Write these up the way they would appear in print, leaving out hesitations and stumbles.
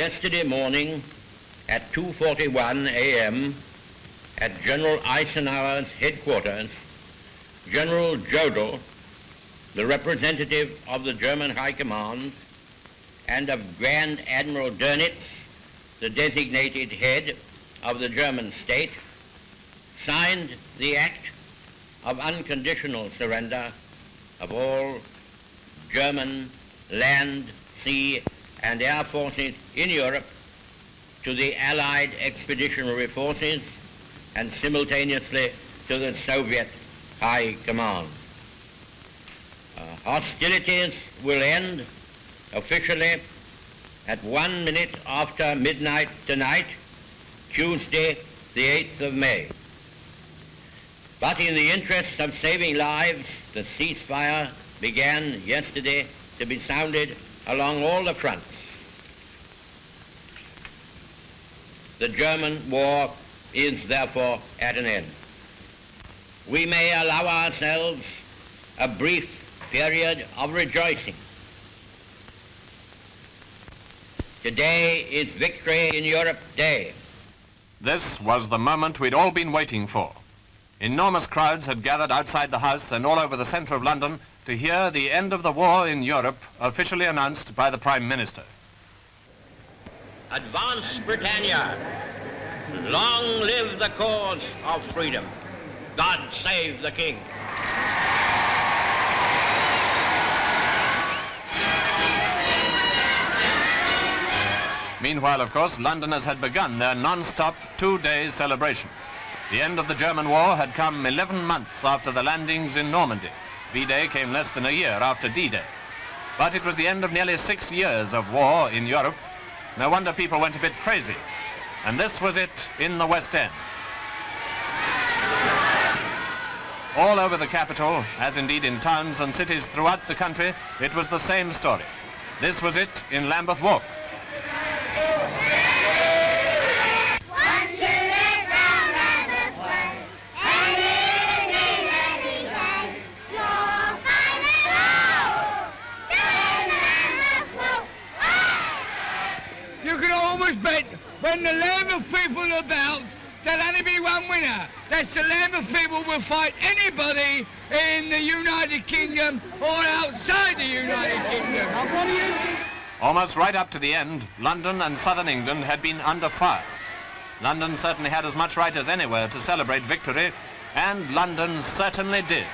Yesterday morning at 2:41 a.m. at General Eisenhower's headquarters, General Jodl, the representative of the German High Command, and of Grand Admiral Doenitz, the designated head of the German state, signed the act of unconditional surrender of all German land, sea, and air forces in Europe to the Allied Expeditionary Forces and simultaneously to the Soviet High Command. Hostilities will end officially at 1 minute after midnight tonight, Tuesday, the 8th of May. But in the interest of saving lives, the ceasefire began yesterday to be sounded along all the fronts. The German war is therefore at an end. We may allow ourselves a brief period of rejoicing. Today is Victory in Europe Day. This was the moment we'd all been waiting for. Enormous crowds had gathered outside the House and all over the centre of London to hear the end of the war in Europe officially announced by the Prime Minister. Advance Britannia! Long live the cause of freedom! God save the King! Meanwhile, of course, Londoners had begun their non-stop two-day celebration. The end of the German war had come 11 months after the landings in Normandy. V-Day came less than a year after D-Day. But it was the end of nearly 6 years of war in Europe. No wonder people went a bit crazy. And this was it in the West End. All over the capital, as indeed in towns and cities throughout the country, it was the same story. This was it in Lambeth Walk. Bet when the Lambeth people are about, there'll only be one winner. That's the Lambeth people will fight anybody in the United Kingdom or outside the United Kingdom. Almost right up to the end, London and southern England had been under fire. London certainly had as much right as anywhere to celebrate victory, and London certainly did.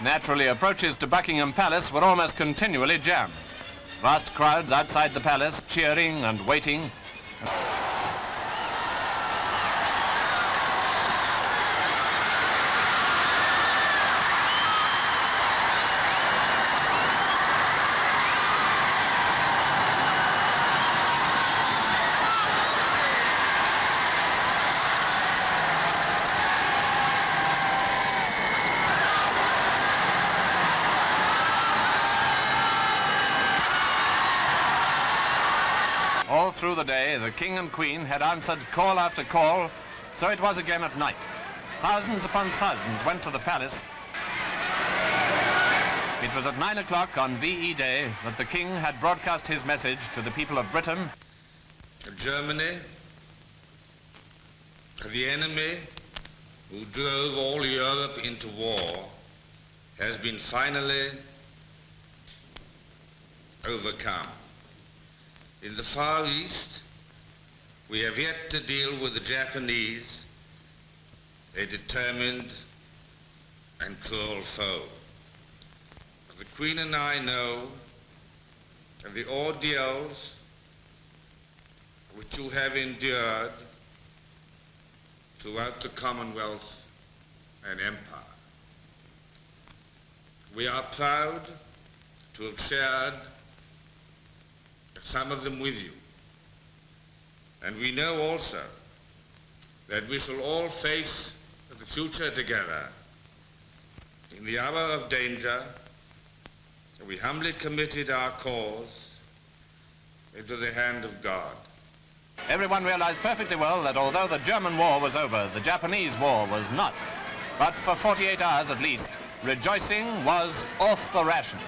Naturally, approaches to Buckingham Palace were almost continually jammed. Vast crowds outside the palace cheering and waiting. All through the day, the King and Queen had answered call after call, so it was again at night. Thousands upon thousands went to the palace. It was at 9 o'clock on VE Day that the King had broadcast his message to the people of Britain. Germany, the enemy who drove all Europe into war, has been finally overcome. In the Far East, we have yet to deal with the Japanese, a determined and cruel foe. The Queen and I know of the ordeals which you have endured throughout the Commonwealth and Empire. We are proud to have shared some of them with you. And we know also that we shall all face the future together. In the hour of danger, we humbly committed our cause into the hand of God. Everyone realized perfectly well that although the German war was over, the Japanese war was not. But for 48 hours at least, rejoicing was off the ration.